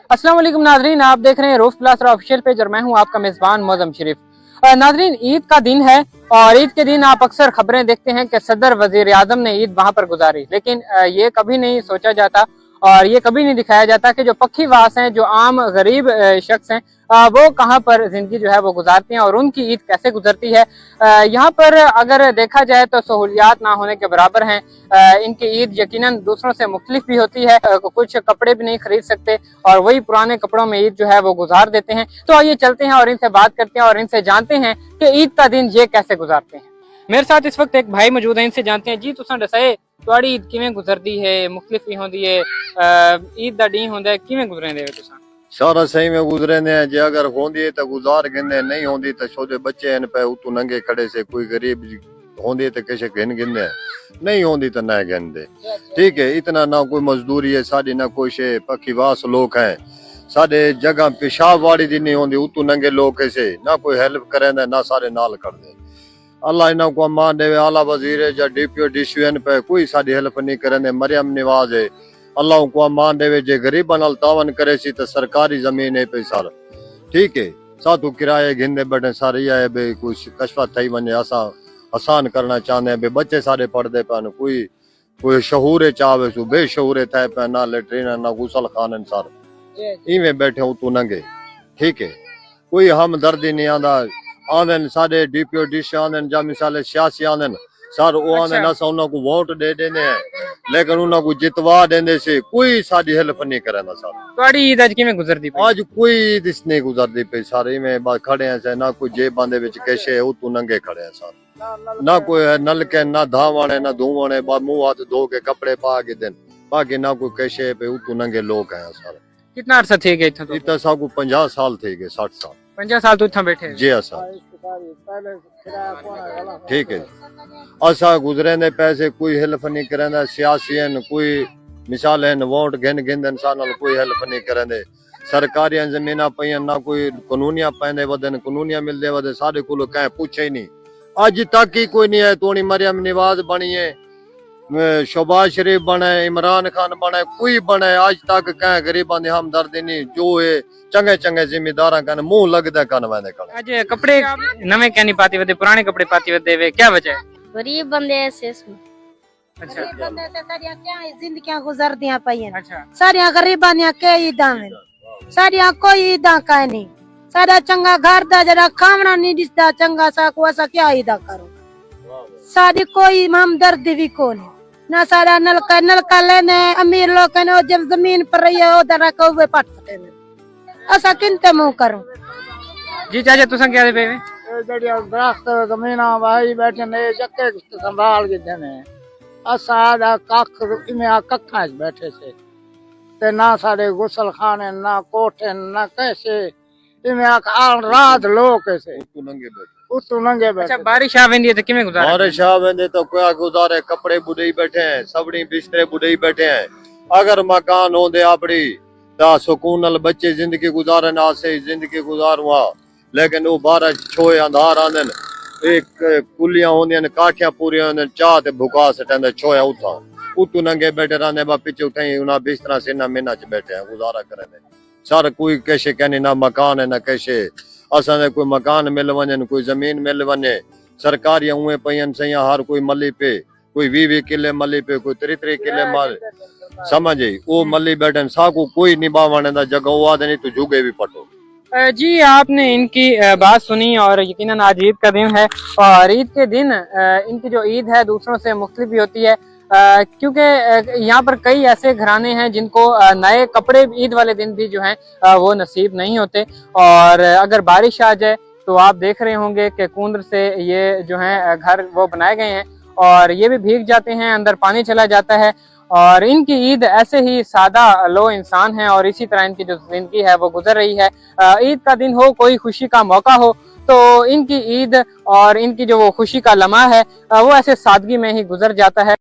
अस्सलाम वालेकुम नाजरीन, आप देख रहे हैं रूफ प्लस ऑफिशियल पेज और मैं हूं आपका मेजबान मौजम शरीफ। नाजरीन, ईद का दिन है और ईद के दिन आप अक्सर खबरें देखते हैं कि सदर वजीर आजम ने ईद वहां पर गुजारी, लेकिन ये कभी नहीं सोचा जाता और ये कभी नहीं दिखाया जाता कि जो पक्खीवास हैं, जो आम गरीब शख्स हैं, वो कहाँ पर जिंदगी जो है वो गुजारते हैं और उनकी ईद कैसे गुजरती है। यहाँ पर अगर देखा जाए तो सहूलियात ना होने के बराबर हैं। इनकी ईद यकीनन दूसरों से मुख्तलिफ भी होती है। कुछ कपड़े भी नहीं खरीद सकते और वही पुराने कपड़ों में ईद जो है वो गुजार देते हैं। तो आइए चलते हैं और इनसे बात करते हैं और इनसे जानते हैं कि ईद का दिन ये कैसे गुजारते हैं। मेरे साथ इस वक्त एक भाई मौजूद है, इनसे जानते हैं। जी तुसां दसाए तुहाड़ी ईद किवें गुजरदी है? मुख्तलिफ ही होंदी है, ईद दा डी होंदा है, किवें गुजरेंदे हो तुसां? सारा सही में गुजरे ने। जे अगर होंदी है तो गुजार गिने, नहीं होंदी तो छोटे बच्चे हैं पे उतू नंगे खड़े से। कोई गरीब होंदी तो कैसे गिन गिने, नहीं होंदी तो ना गिन दे। ठीक है, इतना ना कोई मजदूरी है साड़ी, ना कोई शे। पक्खीवास लोग हैं साडे जगह पेशाब वाड़ी दी नहीं होंदी, उतू नंगे लोग कैसे ना कोई हेल्प करे ना सारे नाल कर दे। अल्लाह इन्हों को मान देवे। आला वजीर है या डीपीओ डीसीएन पे कोई साडी हेल्प नहीं करे। मरियम नवाज है, अल्लाह को मान देवे। जे गरीबा नाल तावन करे सी तो सरकारी जमीन है पे सारा। ठीक है, साधु किराए घिंदे बैठे सारे आए बे कुछ कशवा थई वने। असा आसान करना चाहते हैं बे बच्चे सारे पढ़ते पन। कोई शहूरे चावे सु बेशहूरे थे पे, ना लेटरीन ना गुसल खान सारे इवें बैठे उतू नंगे। ठीक है, कोई हमदर्दी नहीं आंदा। आंदन सारे डीपीओ डिश आंदन जा मिसाले सियासी आंदन सर वो आंदन अस उन्हां को वोट दे देने हैं, लेकिन उन्हां को जितवा देंदे से कोई साडी हेल्प नहीं करना। सर तुहाड़ी ईद आज किवें गुजरदी पई? आज कोई ईद नहीं गुजरदी पे सारे में बस खड़े हैं से। ना कोई जेब बांधे विच कैसे उतू नंगे खड़े हैं सर। ना कोई नलके ना धावाने ना धुवाने, बस मुंह हाथ धो के कपड़े पा के दिन बाकी ना कोई कैसे पे उतू नंगे लोग हैं सर। कितना अरसा थे गए इत्थों? इतना सब को 50 साल थे गए, 60 साल 50 साल तो इत्थों बैठे? जी सर। ठीक है, असा गुजरे ने पैसे कोई हेल्प नहीं करे। सियासी कोई मिसाल है वोट गिन गिन इंसान कोई हेल्प नहीं करे। सरकारी जमीना पे ना कोई कानूनिया पैंदे वदन, कानूनिया मिलते वदे सारे को कह पूछे ही नहीं। अज तक ही कोई नहीं है। तोनी मरियम नवाज बनी है, शहबाज शरीफ बने, इमरान खान बने, कोई बने आज तक कह गरीबा ने हमदर्दी नहीं। जो है चंगे चंगे जिम्मेदार कन मुंह लगदा कन वैंदे कन। आज कपड़े नवे क्या नहीं पाती वदे, पुराने कपड़े पाती वदे वे, क्या वजह है? गरीब बंदे ऐसे इसमें। अच्छा बंदे ते सारियां क्या जिंदगियां गुजरदियां पईयां। अच्छा, सारियां गरीबां दियां के ईदां में, सारियां कोई ईदां का नहीं। सारा चंगा घर दा जरा खावना नहीं दिसदा चंगा सा को असा क्या ईदां करो। सारी कोई हमदर्दी भी कोनी ना। सारा नलका लेने अमीर लोग ने जब जमीन पर रही है उधर कौवे पट फटे ने असा किनते मुंह करूं। जी चाचा तुसां क्या दे पे? जड़िया दरख्त जमीना भाई बैठे ने चक्के संभाल के देने। असा दा कख इमे कखा च बैठे से ते ना सारे गुसल खाने ना कोठे ना कैसे इमे रात लोग कैसे उतू नंगे बैठे उतू नंगे बैठे। अच्छा, बारिश आ वेंदी है तो किवें गुजारे? बारिश आ वेंदे तो क्या गुजारे। कपड़े बुढ़ई बैठे हैं, सबड़ी बिस्तरे बुढ़ई बैठे हैं। अगर मकान होंदे अपनी ता सुकून नाल बच्चे जिंदगी गुजारन आसे जिंदगी गुजारुआ। लेकिन वो बारिश छोए अंधार आंदन, एक कुलियां होंदियां ने काठियां पूरी होंदियां चाह ते भुका सटंदे छोया उठा उतू नंगे बैठे रहंदे। बा पिछ उठाई उना बिस्तरा सेना मेना च बैठे हैं गुजारा करे। सर कोई कैसे कहने ना मकान है ना कैसे। असा कोई मकान मिल वने, कोई जमीन मिल वने। सरकारी उए पयन सही हर कोई मली पे, कोई 20 किले मली पे, कोई 33 किले मल समझे वो मली बैठन। साकू कोई निभावने दा जगह वो आदे नहीं तो जुगे भी पटो। जी आपने इनकी बात सुनी और यकीनन आज ईद का दिन है और ईद के दिन इनकी जो ईद है दूसरों से मुख्तलिफ भी होती है, क्योंकि यहाँ पर कई ऐसे घराने हैं जिनको नए कपड़े ईद वाले दिन भी जो हैं वो नसीब नहीं होते। और अगर बारिश आ जाए तो आप देख रहे होंगे कि कूंद से ये जो है घर वो बनाए गए हैं और ये भी भीग जाते हैं, अंदर पानी चला जाता है। और इनकी ईद ऐसे ही सादा लो इंसान है और इसी तरह इनकी जो जिंदगी है वो गुजर रही है। ईद का दिन हो, कोई खुशी का मौका हो तो इनकी ईद और इनकी जो वो खुशी का लम्हा है वो ऐसे सादगी में ही गुजर जाता है।